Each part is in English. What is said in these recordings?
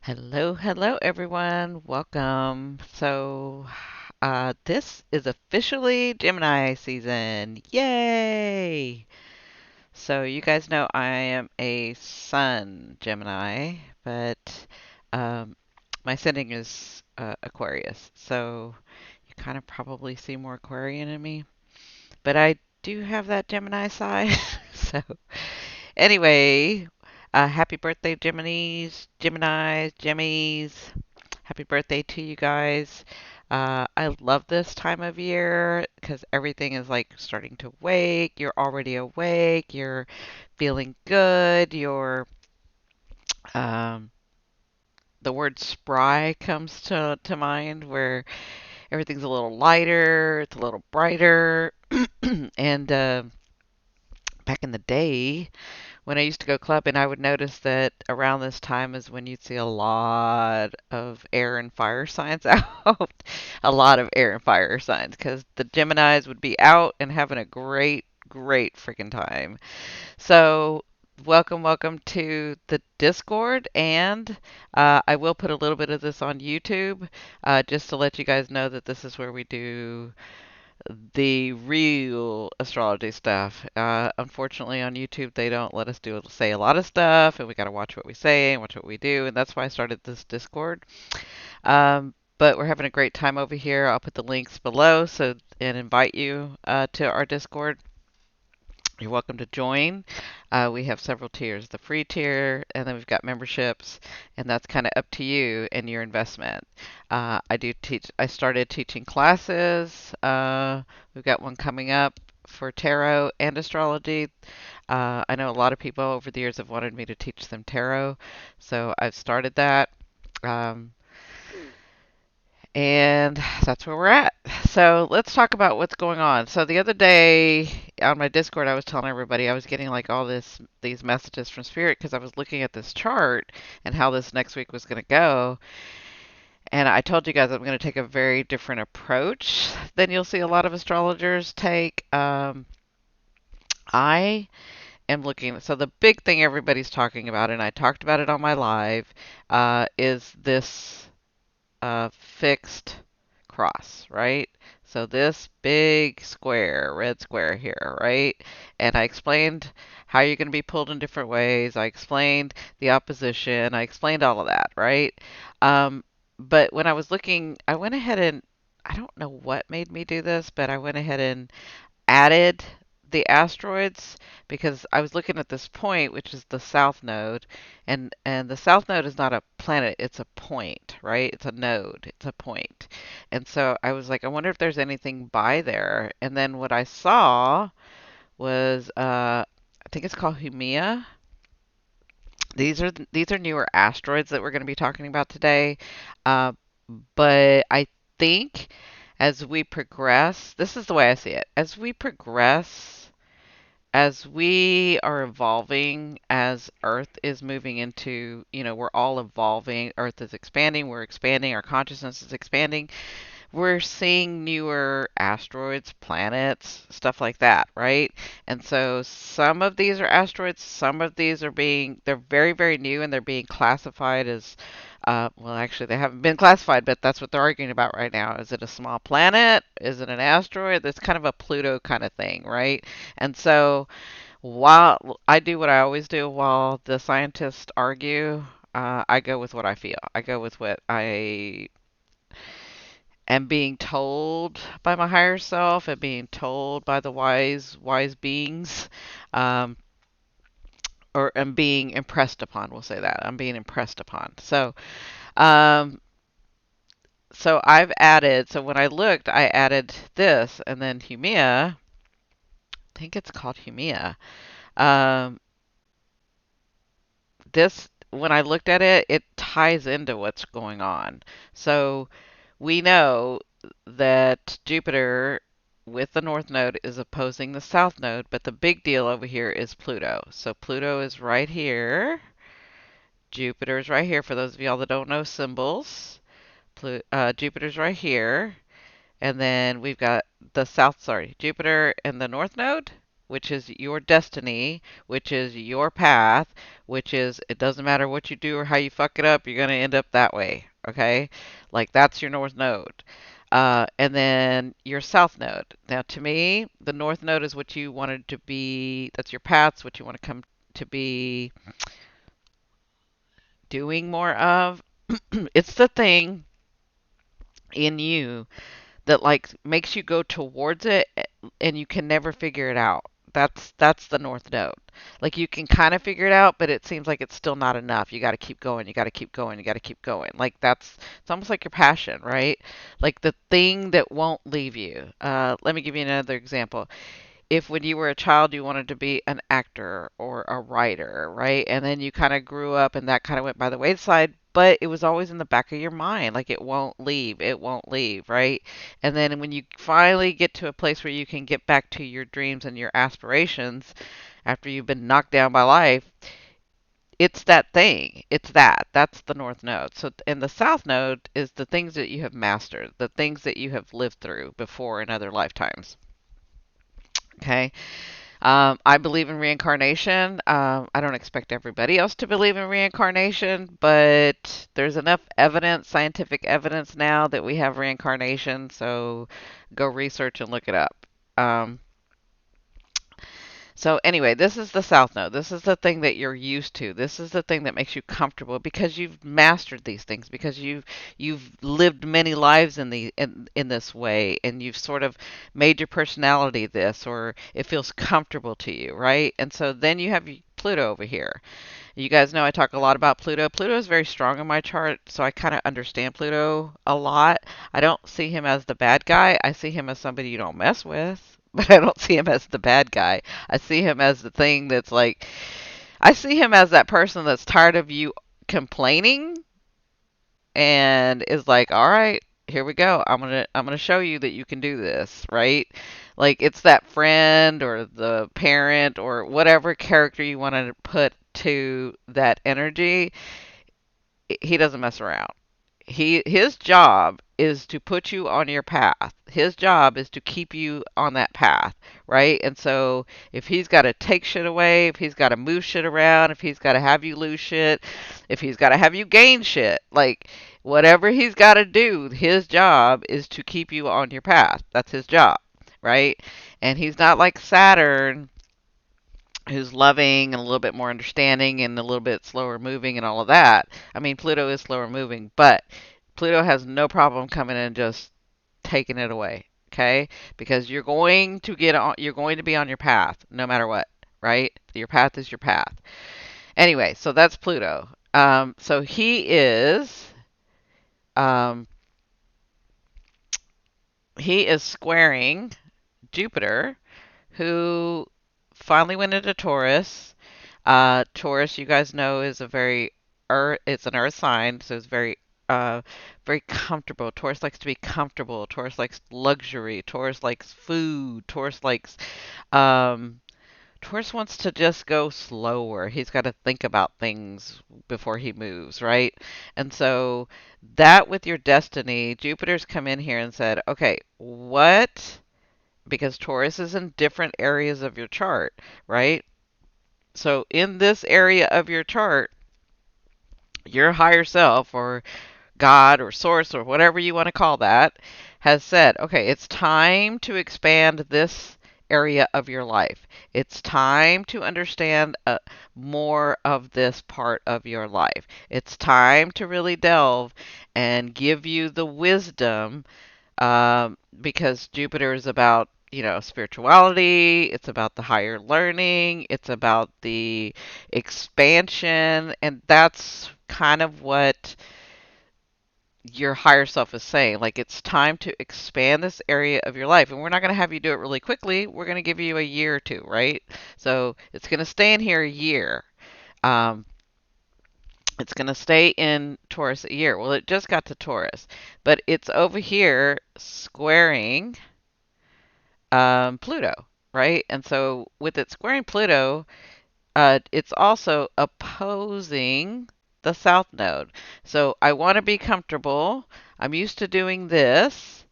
Hello, hello, everyone. Welcome. This is officially Gemini season. Yay! So, you guys know I am a Sun Gemini, but um, my sending is Aquarius. So, you kind of probably see more Aquarian in me, but I do have that Gemini side. So, anyway, happy birthday, Geminis. Happy birthday to you guys. I love this time of year because everything is like starting to wake. You're already awake. You're feeling good. Um, the word spry comes to mind where everything's a little lighter, it's a little brighter. And back in the day, when I used to go clubbing, I would notice that around this time is when you'd see a lot of air and fire signs out. A lot of air and fire signs because the Geminis would be out and having a great, great freaking time. So, welcome to the Discord. And I will put a little bit of this on YouTube just to let you guys know that this is where we do the real astrology stuff. Unfortunately, on YouTube, they don't let us say a lot of stuff, and we got to watch what we say and watch what we do, and that's why I started this Discord. But we're having a great time over here. I'll put the links below and invite you to our Discord. You're welcome to join. We have several tiers, the free tier, and then we've got memberships, and that's kind of up to you and your investment. I do teach, I started teaching classes. We've got one coming up for tarot and astrology. I know a lot of people over the years have wanted me to teach them tarot, so I've started that. Um, and that's where we're at. So let's talk about what's going on. So the other day on my Discord, I was telling everybody I was getting like all these messages from Spirit because I was looking at this chart and how this next week was going to go. And I told you guys I'm going to take a very different approach than you'll see a lot of astrologers take. I am looking. So the big thing everybody's talking about, and I talked about it on my live, is this fixed cross, right? So this big square, red square here, right? And I explained how you're going to be pulled in different ways. I explained the opposition. I explained all of that, right? Um, but when I was looking, I went ahead and I don't know what made me do this, but I went ahead and added the asteroids because I was looking at this point, which is the south node, and the south node is not a planet, it's a point, right? It's a node, it's a point. And so I was like, I wonder if there's anything by there. And then what I saw was I think it's called Humea. These are newer asteroids that we're going to be talking about today. Uh, but I think as we progress, this is the way I see it. As we progress, as we are evolving, as Earth is moving into, we're all evolving. Earth is expanding, we're expanding, our consciousness is expanding. We're seeing newer asteroids, planets, stuff like that, right? And so some of these are asteroids, some of these they're very, very new and they're being classified as, well, actually, they haven't been classified, but that's what they're arguing about right now. Is it a small planet? Is it an asteroid? It's kind of a Pluto kind of thing, right? And so while I do what I always do, while the scientists argue, I go with what I feel. I go with what I am being told by my higher self and being told by the wise beings, um, or am being impressed upon. We'll say that I'm being impressed upon. Um, so I've added. So when I looked, I added this, and then Humea. I think it's called Humea. Um, this when I looked at it, it ties into what's going on. So we know that Jupiter with the north node is opposing the south node, but the big deal over here is Pluto. So Pluto is right here. Jupiter is right here. For those of y'all that don't know symbols, Jupiter's right here. And then we've got Jupiter and the north node. which is your destiny, which is your path, which is it doesn't matter what you do or how you fuck it up, you're going to end up that way. Okay? Like that's your north node. And then your south node. Now, to me, the north node is what you wanted to be. That's your paths, what you want to come to be doing more of. It's the thing in you that like makes you go towards it and you can never figure it out. That's the north node. Like you can kind of figure it out, but it seems like it's still not enough. You got to keep going. You got to keep going. You got to keep going. Like that's it's almost like your passion, right? Like the thing that won't leave you. Let me give you another example. If when you were a child you wanted to be an actor or a writer, right? And then you kind of grew up and that kind of went by the wayside, but it was always in the back of your mind, like it won't leave, it won't leave, right? And then when you finally get to a place where you can get back to your dreams and your aspirations after you've been knocked down by life, it's that thing. It's that. That's the north node. So, and the south node is the things that you have mastered, the things that you have lived through before in other lifetimes. Okay. I believe in reincarnation. I don't expect everybody else to believe in reincarnation, but there's enough evidence, scientific evidence now that we have reincarnation, so go research and look it up. Um, so anyway, this is the South Node. This is the thing that you're used to. This is the thing that makes you comfortable because you've mastered these things, because you've lived many lives in this way, and you've sort of made your personality this, or it feels comfortable to you, right? And so then you have Pluto over here. You guys know I talk a lot about Pluto. Pluto is very strong in my chart, so I kind of understand Pluto a lot. I don't see him as the bad guy. I see him as somebody you don't mess with, but I don't see him as the bad guy. I see him as the thing that's like, I see him as that person that's tired of you complaining and is like, all right, here we go. I'm gonna show you that you can do this, right? Like it's that friend or the parent or whatever character you want to put to that energy. He doesn't mess around. His job is to put you on your path. His job is to keep you on that path, right? And so if he's got to take shit away, if he's got to move shit around, if he's got to have you lose shit, if he's got to have you gain shit, like whatever he's got to do, his job is to keep you on your path. That's his job, right? And he's not like Saturn, who's loving and a little bit more understanding and a little bit slower moving and all of that. I mean, Pluto is slower moving, but Pluto has no problem coming in and just taking it away, okay? Because you're going to be on your path no matter what, right? Your path is your path. Anyway, so that's Pluto. So um, he is squaring Jupiter, who finally went into Taurus. Taurus, you guys know, is a very earth. It's an earth sign, so it's uh, very comfortable. Taurus likes to be comfortable. Taurus likes luxury. Taurus likes food. Um, Taurus wants to just go slower. He's got to think about things before he moves, right? And so that with your destiny, Jupiter's come in here and said, okay, what? Because Taurus is in different areas of your chart, right? So in this area of your chart, your higher self or God or source or whatever you want to call that has said, okay, it's time to expand this area of your life. It's time to understand more of this part of your life. It's time to really delve and give you the wisdom, because Jupiter is about, spirituality, it's about the higher learning, it's about the expansion, and that's kind of what your higher self is saying. Like, it's time to expand this area of your life. And we're not going to have you do it really quickly. We're going to give you a year or two, right? So it's going to stay in here a year. Um, it's going to stay in Taurus a year. Well, it just got to Taurus, but it's over here squaring Pluto, right? And so with it squaring Pluto, it's also opposing the south node. So I want to be comfortable. I'm used to doing this,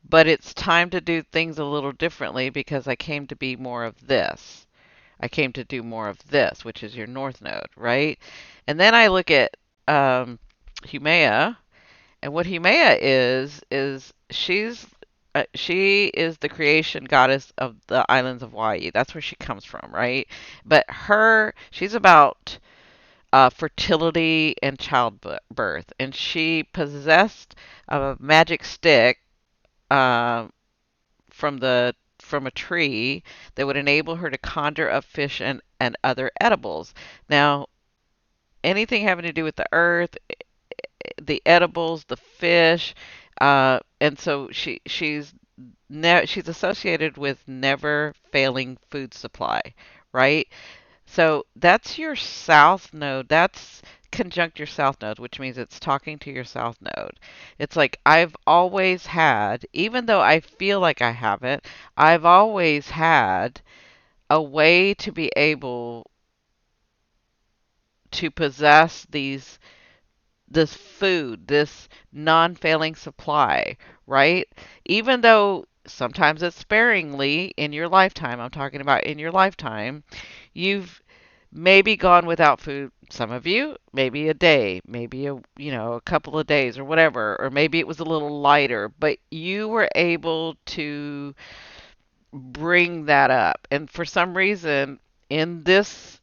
but it's time to do things a little differently because I came to be more of this. I came to do more of this, which is your north node, right? And then I look at Humea, and what Humea is she is the creation goddess of the islands of Hawaii. That's where she comes from, right? But she's about fertility and childbirth, and she possessed a magic stick uh, from a tree that would enable her to conjure up fish and other edibles. Now, anything having to do with the earth, the edibles, the fish, and so she's associated with never failing food supply, right? So that's your south node. That's conjunct your south node, which means it's talking to your south node. It's like I've always had, even though I feel like I haven't, I've always had a way to be able to possess this food, this non-failing supply, right? Even though sometimes it's sparingly in your lifetime, I'm talking about in your lifetime, you've maybe gone without food. Some of you, maybe a day, maybe a couple of days or whatever, or maybe it was a little lighter, but you were able to bring that up. And for some reason, in this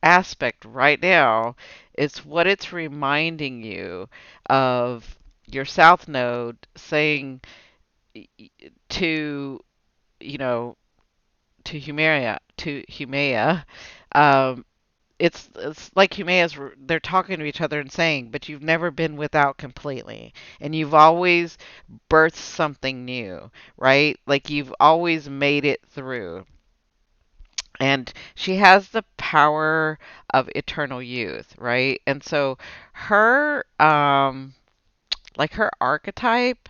aspect right now, it's what it's reminding you of your south node saying to, you know, to Humea, um, it's like Humea's they're talking to each other and saying, but you've never been without completely, and you've always birthed something new, right? Like you've always made it through. And she has the power of eternal youth, right? And so her like her archetype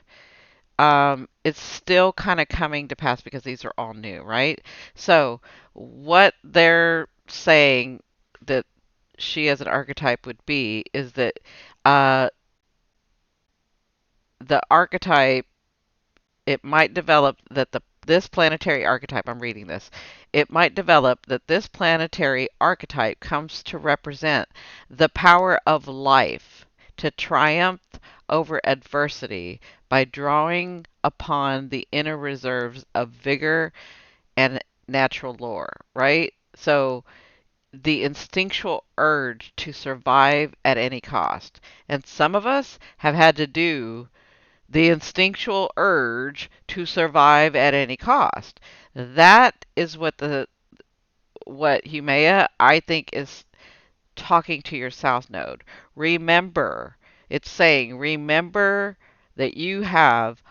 it's still kind of coming to pass because these are all new, right? So what they're saying that she as an archetype would be is that uh, the archetype it might develop that the this planetary archetype, I'm reading this, it might develop that this planetary archetype comes to represent the power of life to triumph over adversity by drawing upon the inner reserves of vigor and natural lore, right? So the instinctual urge to survive at any cost. And some of us have had to do the instinctual urge to survive at any cost. That is what Humea I think is talking to your south node. Remember, it's saying remember that you have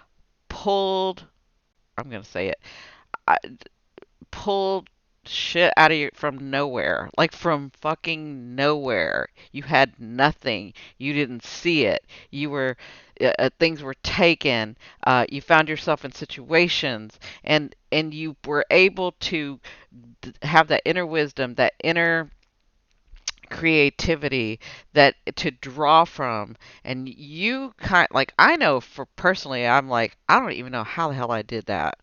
pulled I'm going to say it. I, pulled shit out of you from nowhere, like from fucking nowhere. You had nothing. You didn't see it. You were things were taken. You found yourself in situations, and you were able to have that inner wisdom, that inner creativity that to draw from. And you kind like I know for personally I'm like I don't even know how the hell I did that.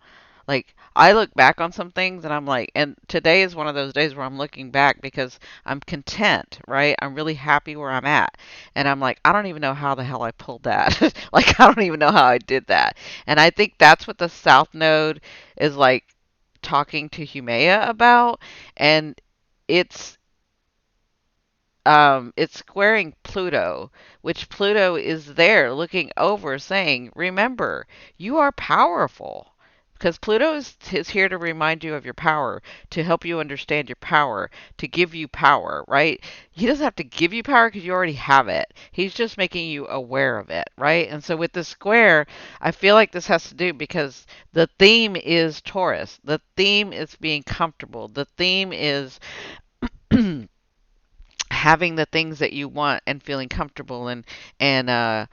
Like I look back on some things and I'm like, and today is one of those days where I'm looking back because I'm content, right? I'm really happy where I'm at. And I'm like, I don't even know how the hell I pulled that. Like I don't even know how I did that. And I think that's what the South Node is like talking to Humea about. And it's it's squaring Pluto, which Pluto is there looking over saying, remember, you are powerful. Because Pluto is here to remind you of your power, to help you understand your power, to give you power, right? He doesn't have to give you power because you already have it. He's just making you aware of it, right? And so with the square, I feel like this has to do because the theme is Taurus. The theme is being comfortable. The theme is having the things that you want and feeling comfortable and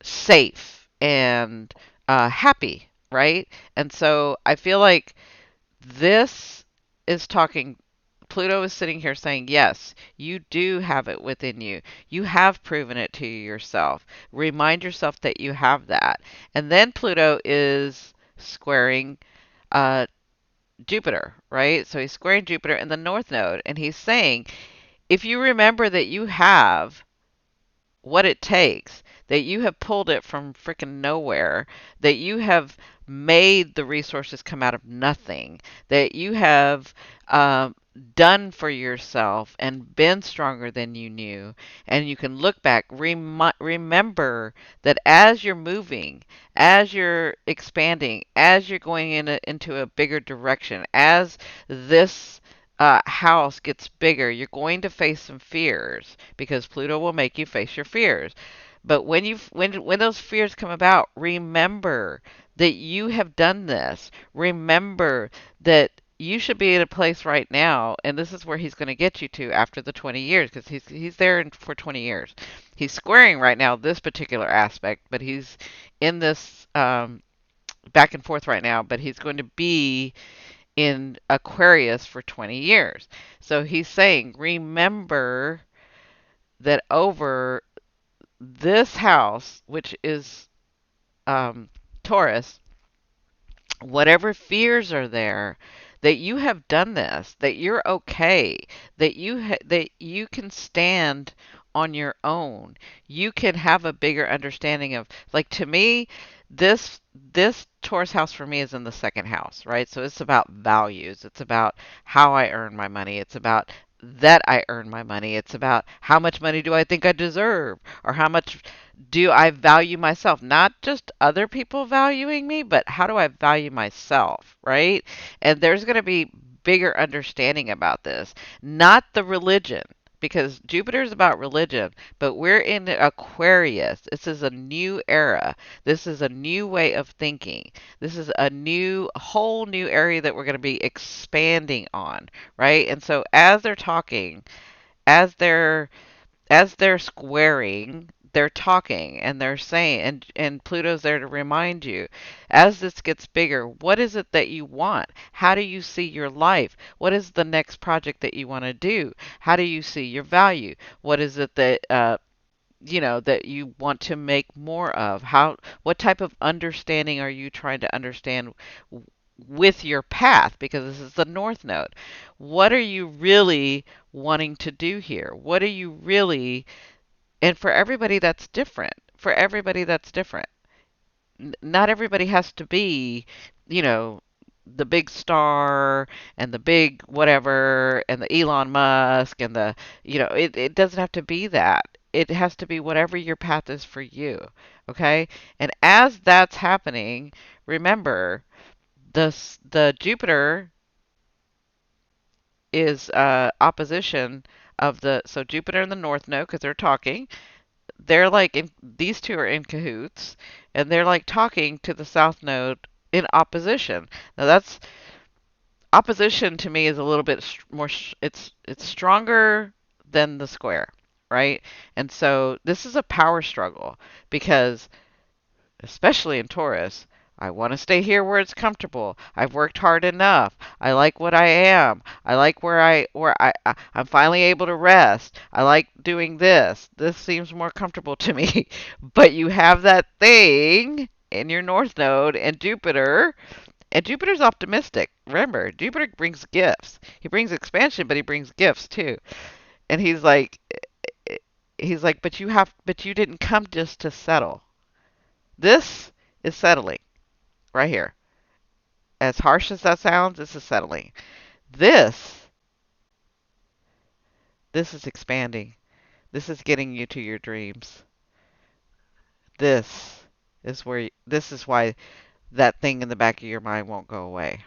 safe and happy, right? And so I feel like this is talking Pluto is sitting here saying, yes, you do have it within you. You have proven it to yourself. Remind yourself that you have that. And then Pluto is squaring uh, Jupiter, right? So he's squaring Jupiter in the north node, and he's saying, if you remember that you have what it takes, that you have pulled it from freaking nowhere, that you have made the resources come out of nothing, that you have done for yourself and been stronger than you knew, and you can look back, remember that as you're moving, as you're expanding, as you're going into a bigger direction, as this house gets bigger, you're going to face some fears because Pluto will make you face your fears. But when those fears come about, remember that you have done this. Remember that you should be at a place right now, and this is where he's going to get you to after the 20 years, because he's there for 20 years. He's squaring right now this particular aspect, but he's in this back and forth right now. But he's going to be in Aquarius for 20 years. So he's saying, remember that over this house, which is Taurus, whatever fears are there, that you have done this, that you're okay, that that you can stand on your own. You can have a bigger understanding of, like, to me, this Taurus house for me is in the second house, right? So it's about values. It's about how I earn my money. It's about that I earn my money. It's about how much money do I think I deserve, or how much do I value myself? Not just other people valuing me, but how do I value myself, right? And there's going to be bigger understanding about this, not the religion. Because Jupiter is about religion, but we're in Aquarius. This is a new era. This is a new way of thinking. This is whole new area that we're going to be expanding on, right? And so as they're talking, as they're squaring, they're talking and they're saying, and Pluto's there to remind you, as this gets bigger, what is it that you want? How do you see your life? What is the next project that you want to do? How do you see your value? What is it that that you want to make more of? What type of understanding are you trying to understand with your path? Because this is the north node. What are you really wanting to do here? What are you really, and for everybody that's different. For everybody that's different. Not everybody has to be, you know, the big star and the big whatever and the Elon Musk and it doesn't have to be that. It has to be whatever your path is for you. Okay? And as that's happening, remember the Jupiter is opposition of so Jupiter in the north node, because they're talking, they're like these two are in cahoots, and they're like talking to the south node in opposition. Now that's opposition to me is a little bit more. It's stronger than the square, right? And so this is a power struggle because, especially in Taurus, I want to stay here where it's comfortable. I've worked hard enough. I like what I am. I like I'm finally able to rest. I like doing this. This seems more comfortable to me. But you have that thing in your north node and Jupiter's optimistic. Remember, Jupiter brings gifts. He brings expansion, but he brings gifts too. And he's like, but you didn't come just to settle. This is settling right here. As harsh as that sounds, this is settling. This, this is expanding. This is getting you to your dreams. This is why that thing in the back of your mind won't go away.